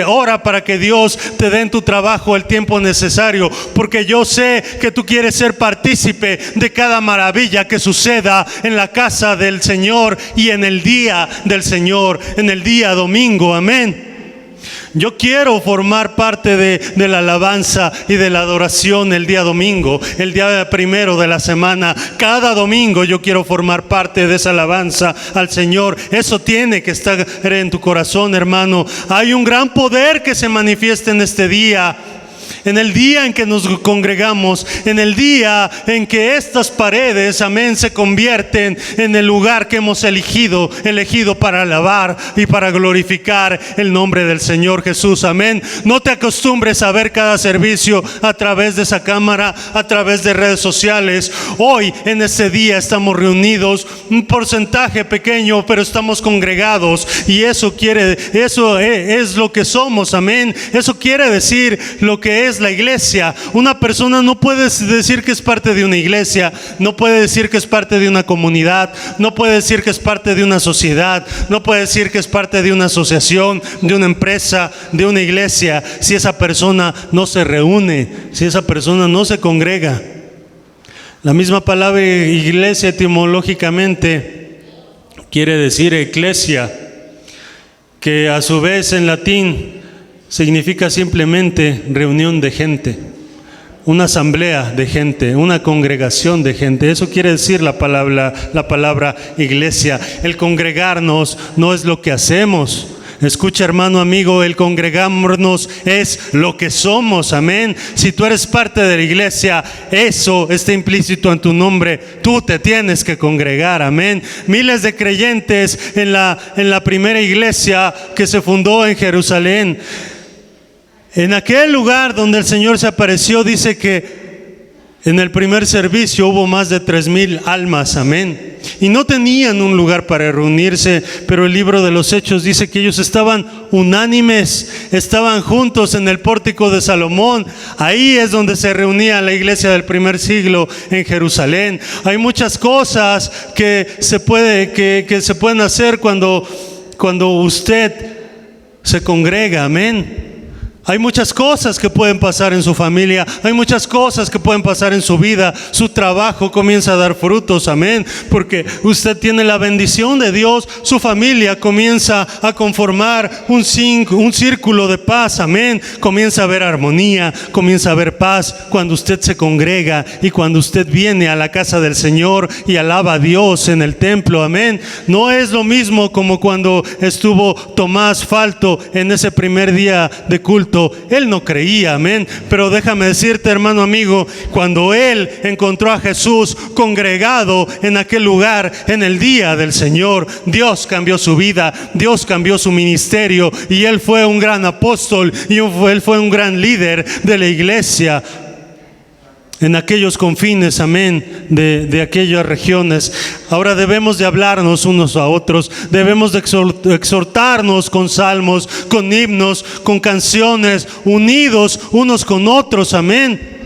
ora para que Dios te dé en tu trabajo el tiempo necesario, porque yo sé que tú quieres ser partícipe de cada maravilla que suceda en la casa del Señor y en el día del Señor, en el día domingo, amén. Yo quiero formar parte de la alabanza y de la adoración el día domingo, el día primero de la semana. Cada domingo yo quiero formar parte de esa alabanza al Señor. Eso tiene que estar en tu corazón, hermano. Hay un gran poder que se manifiesta en este día. En el día en que nos congregamos, en el día en que estas paredes, amén, se convierten en el lugar que hemos elegido para alabar y para glorificar el nombre del Señor Jesús, amén. No te acostumbres a ver cada servicio a través de esa cámara, a través de redes sociales. Hoy, en este día, estamos reunidos, un porcentaje pequeño, pero estamos congregados, y eso es lo que somos, amén. Eso quiere decir lo que es la iglesia. Una persona no puede decir que es parte de una iglesia, no puede decir que es parte de una comunidad, no puede decir que es parte de una sociedad, no puede decir que es parte de una asociación, de una empresa, de una iglesia, si esa persona no se reúne, si esa persona no se congrega. La misma palabra iglesia etimológicamente quiere decir eclesia, que a su vez en latín significa simplemente reunión de gente, una asamblea de gente, una congregación de gente. Eso quiere decir la palabra iglesia. El congregarnos no es lo que hacemos. Escucha, hermano amigo, el congregarnos es lo que somos, amén. Si tú eres parte de la iglesia, eso está implícito en tu nombre. Tú te tienes que congregar, amén. Miles de creyentes en la primera iglesia que se fundó en Jerusalén, en aquel lugar donde el Señor se apareció, dice que en el primer servicio hubo más de 3,000 almas, amén. Y no tenían un lugar para reunirse, pero el libro de los Hechos dice que ellos estaban unánimes, estaban juntos en el pórtico de Salomón. Ahí es donde se reunía la iglesia del primer siglo en Jerusalén. Hay muchas cosas que se pueden hacer cuando usted se congrega, amén. Hay muchas cosas que pueden pasar en su familia, hay muchas cosas que pueden pasar en su vida. Su trabajo comienza a dar frutos, amén, porque usted tiene la bendición de Dios. Su familia comienza a conformar un círculo de paz, amén. Comienza a haber armonía, comienza a haber paz cuando usted se congrega y cuando usted viene a la casa del Señor y alaba a Dios en el templo, amén. No es lo mismo como cuando estuvo Tomás Falto en ese primer día de culto. punto él no creía, amén. Pero déjame decirte, hermano amigo, cuando él encontró a Jesús congregado en aquel lugar en el día del Señor, Dios cambió su vida, Dios cambió su ministerio, y él fue un gran apóstol y él fue un gran líder de la iglesia en aquellos confines, amén, de aquellas regiones. Ahora debemos de hablarnos unos a otros, debemos de exhortarnos con salmos, con himnos, con canciones, unidos unos con otros, amén.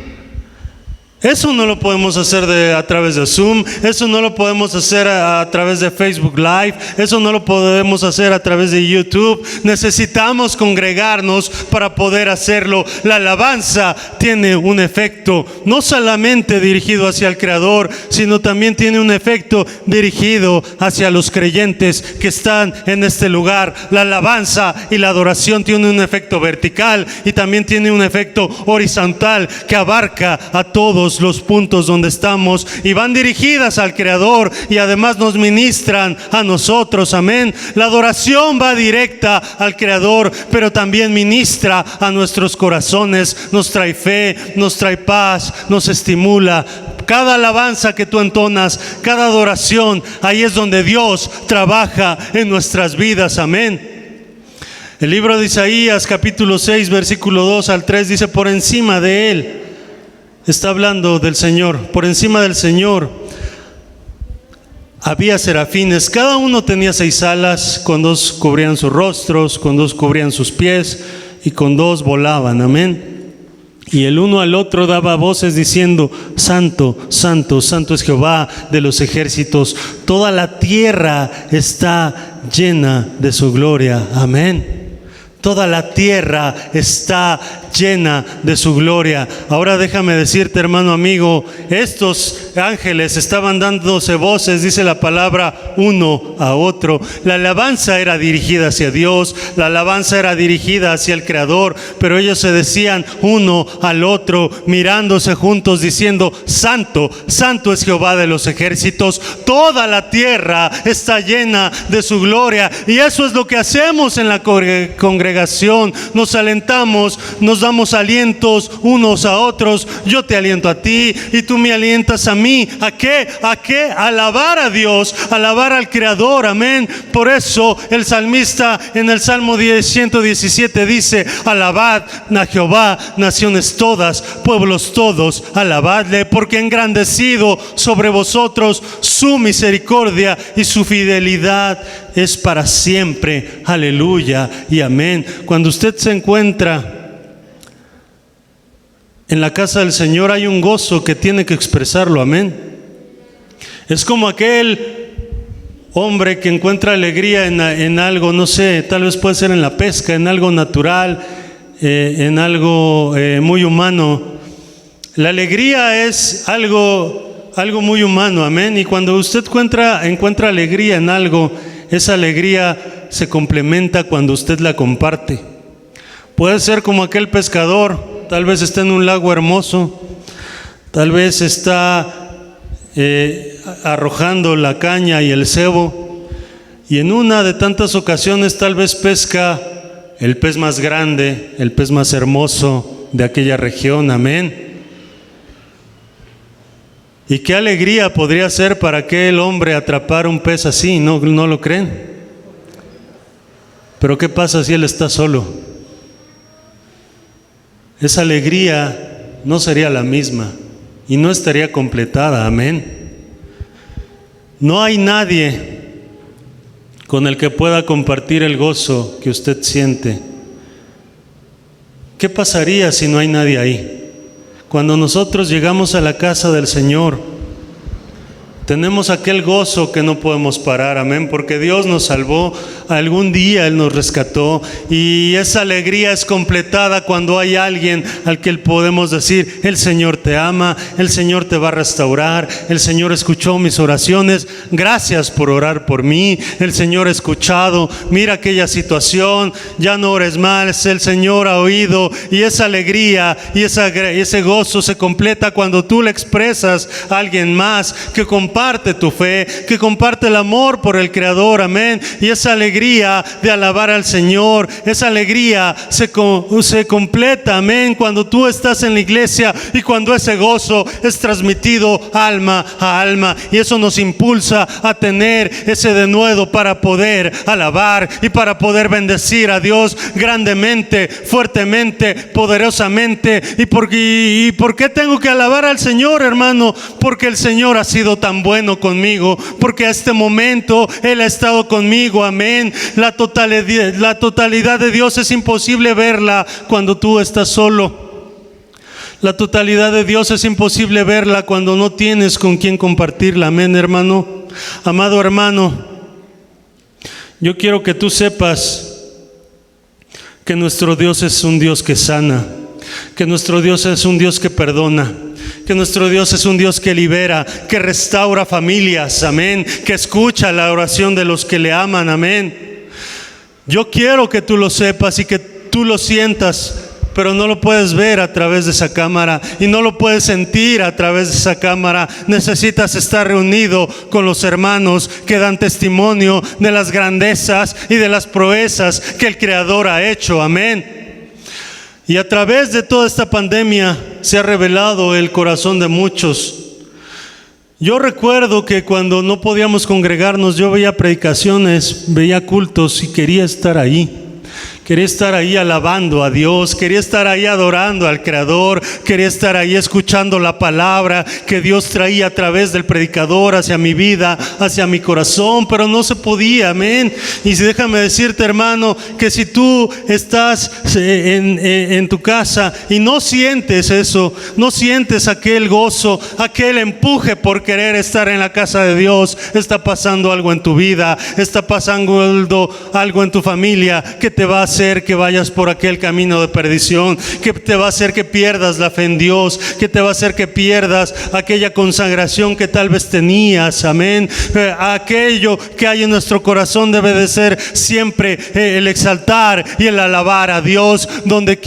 Eso no lo podemos hacer a través de Zoom, eso no lo podemos hacer a través de Facebook Live, eso no lo podemos hacer a través de YouTube. Necesitamos congregarnos para poder hacerlo. La alabanza tiene un efecto no solamente dirigido hacia el Creador, sino también tiene un efecto dirigido hacia los creyentes que están en este lugar. La alabanza y la adoración tienen un efecto vertical y también tiene un efecto horizontal que abarca a todos los puntos donde estamos y van dirigidas al Creador, y además nos ministran a nosotros, amén. La adoración va directa al Creador, pero también ministra a nuestros corazones, nos trae fe, nos trae paz, nos estimula. Cada alabanza que tú entonas, cada adoración, ahí es donde Dios trabaja en nuestras vidas, amén. El libro de Isaías capítulo 6 versículo 2 al 3 dice: por encima de él, está hablando del Señor, por encima del Señor había serafines, cada uno tenía 6 alas, con 2 cubrían sus rostros, con 2 cubrían sus pies y con 2 volaban, amén. Y el uno al otro daba voces diciendo: Santo, Santo, Santo es Jehová de los ejércitos, toda la tierra está llena de su gloria, amén. Toda la tierra está llena de su gloria. Ahora déjame decirte, hermano amigo, estos ángeles estaban dándose voces, dice la palabra, uno a otro. La alabanza era dirigida hacia Dios, la alabanza era dirigida hacia el Creador, pero ellos se decían uno al otro, mirándose juntos, diciendo: Santo, Santo es Jehová de los ejércitos, toda la tierra está llena de su gloria. Y eso es lo que hacemos en la congregación. Nos alentamos, nos damos alientos unos a otros. Yo te aliento a ti y tú me alientas a mí. ¿A qué? ¿A qué? Alabar a Dios, alabar al Creador, amén. Por eso el salmista en el Salmo 117 dice: alabad a Jehová, naciones todas, pueblos todos, alabadle, porque ha engrandecido sobre vosotros su misericordia y su fidelidad es para siempre. Aleluya y amén. Cuando usted se encuentra en la casa del Señor, hay un gozo que tiene que expresarlo, amén. Es como aquel hombre que encuentra alegría en algo, no sé, tal vez puede ser en la pesca, en algo natural, en algo muy humano. La alegría es algo muy humano, amén. Y cuando usted encuentra alegría en algo, esa alegría se complementa cuando usted la comparte. Puede ser como aquel pescador, tal vez está en un lago hermoso, tal vez está arrojando la caña y el cebo, y en una de tantas ocasiones tal vez pesca el pez más grande, el pez más hermoso de aquella región, amén. Y qué alegría podría ser para aquel hombre atrapar un pez así, ¿no lo creen? Pero ¿qué pasa si él está solo? Esa alegría no sería la misma y no estaría completada, amén. No hay nadie con el que pueda compartir el gozo que usted siente. ¿Qué pasaría si no hay nadie ahí? Cuando nosotros llegamos a la casa del Señor, tenemos aquel gozo que no podemos parar, amén, porque Dios nos salvó, algún día Él nos rescató, y esa alegría es completada cuando hay alguien al que podemos decir: el Señor te ama, el Señor te va a restaurar, el Señor escuchó mis oraciones, gracias por orar por mí, el Señor ha escuchado, mira aquella situación, ya no ores más, el Señor ha oído. Y esa alegría y ese gozo se completa cuando tú le expresas a alguien más que comparte comparte tu fe, que comparte el amor por el Creador, amén. Y esa alegría de alabar al Señor, esa alegría se completa, amén, cuando tú estás en la iglesia y cuando ese gozo es transmitido alma a alma. Y eso nos impulsa a tener ese denuedo para poder alabar y para poder bendecir a Dios grandemente, fuertemente, poderosamente. ¿Y por qué tengo que alabar al Señor, hermano? Porque el Señor ha sido tan bueno conmigo, porque a este momento Él ha estado conmigo, amén. La totalidad de Dios es imposible verla cuando tú estás solo. La totalidad de Dios es imposible verla cuando no tienes con quién compartirla, amén, hermano. Amado hermano, yo quiero que tú sepas que nuestro Dios es un Dios que sana, que nuestro Dios es un Dios que perdona, que nuestro Dios es un Dios que libera, que restaura familias, amén, que escucha la oración de los que le aman, amén. Yo quiero que tú lo sepas y que tú lo sientas, pero no lo puedes ver a través de esa cámara y no lo puedes sentir a través de esa cámara. Necesitas estar reunido con los hermanos que dan testimonio de las grandezas y de las proezas que el Creador ha hecho, amén. Y a través de toda esta pandemia se ha revelado el corazón de muchos. Yo recuerdo que cuando no podíamos congregarnos, yo veía predicaciones, veía cultos y quería estar ahí. Quería estar ahí alabando a Dios, quería estar ahí adorando al Creador, quería estar ahí escuchando la palabra que Dios traía a través del predicador hacia mi vida, hacia mi corazón, pero no se podía, amén. Y déjame decirte, hermano, que si tú estás en tu casa y no sientes eso, no sientes aquel gozo, aquel empuje por querer estar en la casa de Dios, está pasando algo en tu vida, está pasando algo en tu familia que te va a hacer que vayas por aquel camino de perdición, que te va a hacer que pierdas la fe en Dios, que te va a hacer que pierdas aquella consagración que tal vez tenías, amén. Aquello que hay en nuestro corazón debe de ser siempre el exaltar y el alabar a Dios, donde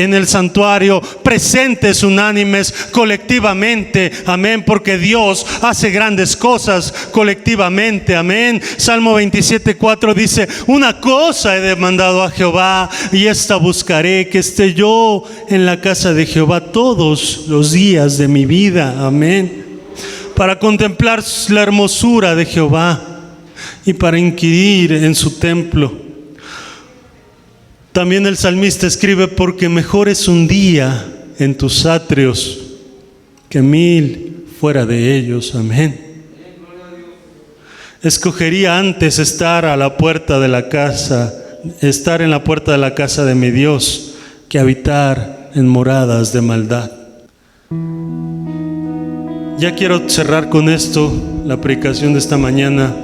en el santuario presentes unánimes colectivamente, amén, porque Dios hace grandes cosas colectivamente, amén. Salmo 27:4 dice: una cosa he demandado a Jehová y esta buscaré, que esté yo en la casa de Jehová todos los días de mi vida, amén, para contemplar la hermosura de Jehová y para inquirir en su templo. También el salmista escribe: porque mejor es un día en tus atrios que 1000 fuera de ellos, amén. Escogería antes estar en la puerta de la casa de mi Dios, que habitar en moradas de maldad. Ya quiero cerrar con esto la predicación de esta mañana.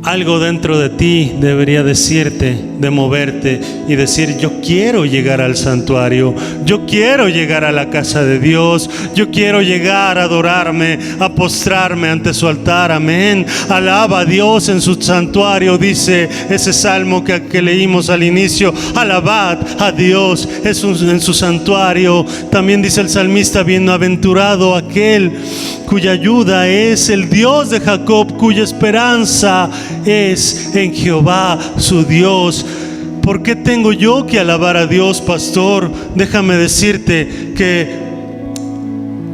Algo dentro de ti debería decirte, de moverte y decir: yo quiero llegar al santuario, yo quiero llegar a la casa de Dios, yo quiero llegar a adorarme, a postrarme ante su altar, amén. Alaba a Dios en su santuario, dice ese salmo que leímos al inicio: alabad a Dios en su santuario. También dice el salmista: bienaventurado aquel cuya ayuda es el Dios de Jacob, cuya esperanza es en Jehová su Dios. ¿Por qué tengo yo que alabar a Dios, pastor? Déjame decirte que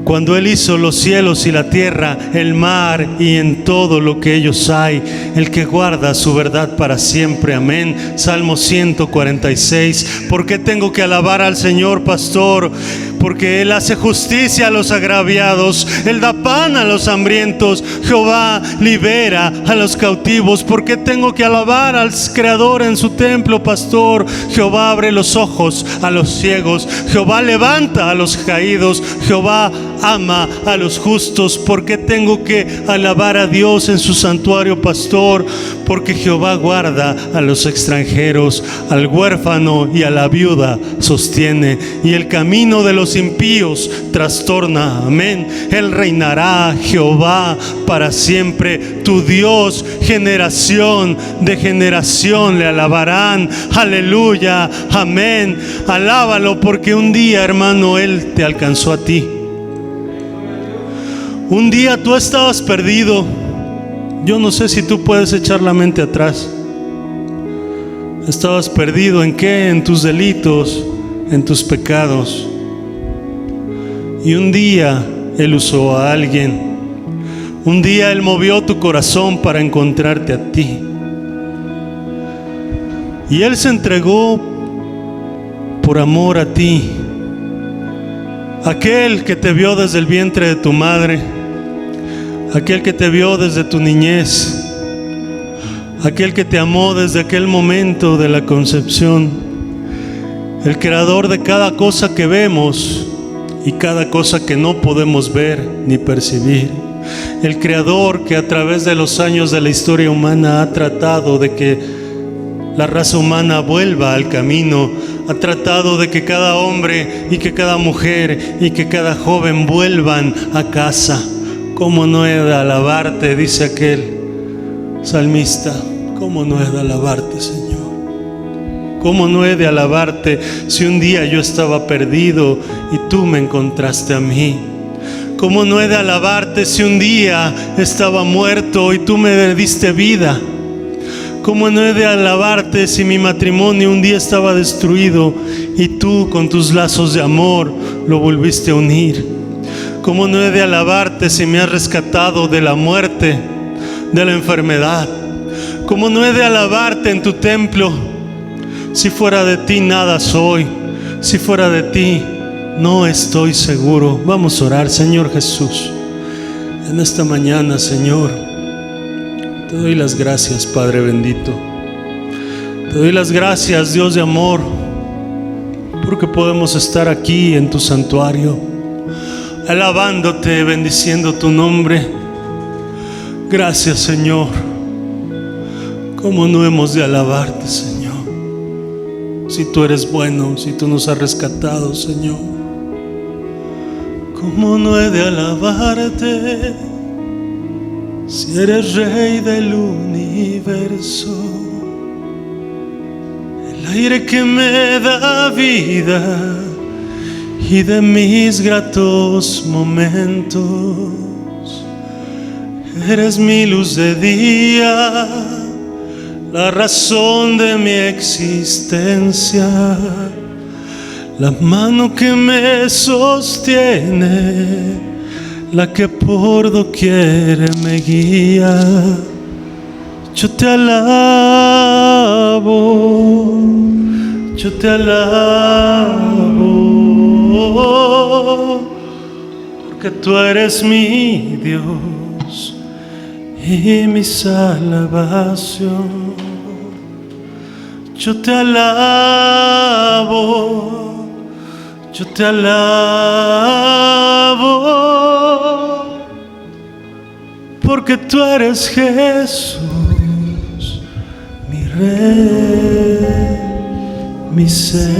cuando Él hizo los cielos y la tierra, el mar y en todo lo que ellos hay, el que guarda su verdad para siempre, amén. Salmo 146. ¿Por qué tengo que alabar al Señor, pastor? Porque Él hace justicia a los agraviados, Él da pan a los hambrientos, Jehová libera a los cautivos. ¿Por qué tengo que alabar al Creador en su templo, pastor? Jehová abre los ojos a los ciegos, Jehová levanta a los caídos, Jehová ama a los justos. ¿Por qué tengo que alabar a Dios en su santuario, pastor? Porque Jehová guarda a los extranjeros, al huérfano y a la viuda sostiene, y el camino de los impíos trastorna, amén. Él reinará, Jehová, para siempre. Tu Dios, generación de generación le alabarán, aleluya, amén. Alábalo, porque un día, hermano, Él te alcanzó a ti. Un día tú estabas perdido. Yo no sé si tú puedes echar la mente atrás. Estabas perdido ¿en qué? En tus delitos, en tus pecados. Y un día Él usó a alguien. Un día Él movió tu corazón para encontrarte a ti. Y Él se entregó por amor a ti. Aquel que te vio desde el vientre de tu madre, aquel que te vio desde tu niñez, aquel que te amó desde aquel momento de la concepción, el creador de cada cosa que vemos y cada cosa que no podemos ver ni percibir, el creador que a través de los años de la historia humana ha tratado de que la raza humana vuelva al camino, ha tratado de que cada hombre y que cada mujer y que cada joven vuelvan a casa. ¿Cómo no he de alabarte?, dice aquel salmista. ¿Cómo no he de alabarte, Señor? ¿Cómo no he de alabarte si un día yo estaba perdido y tú me encontraste a mí? ¿Cómo no he de alabarte si un día estaba muerto y tú me diste vida? ¿Cómo no he de alabarte si mi matrimonio un día estaba destruido y tú con tus lazos de amor lo volviste a unir? ¿Cómo no he de alabarte si me has rescatado de la muerte, de la enfermedad? ¿Cómo no he de alabarte en tu templo? Si fuera de ti nada soy, si fuera de ti no estoy seguro. Vamos a orar. Señor Jesús, en esta mañana, Señor, te doy las gracias, Padre bendito. Te doy las gracias, Dios de amor, porque podemos estar aquí en tu santuario, alabándote, bendiciendo tu nombre. Gracias, Señor. ¿Cómo no hemos de alabarte, Señor? Si tú eres bueno, si tú nos has rescatado, Señor. ¿Cómo no he de alabarte si eres Rey del universo? El aire que me da vida y de mis gratos momentos. Eres mi luz de día, la razón de mi existencia, la mano que me sostiene, la que por doquier me guía. Yo te alabo, yo te alabo, porque tú eres mi Dios y mi salvación. Yo te alabo, yo te alabo, porque tú eres Jesús, mi Rey, mi Señor.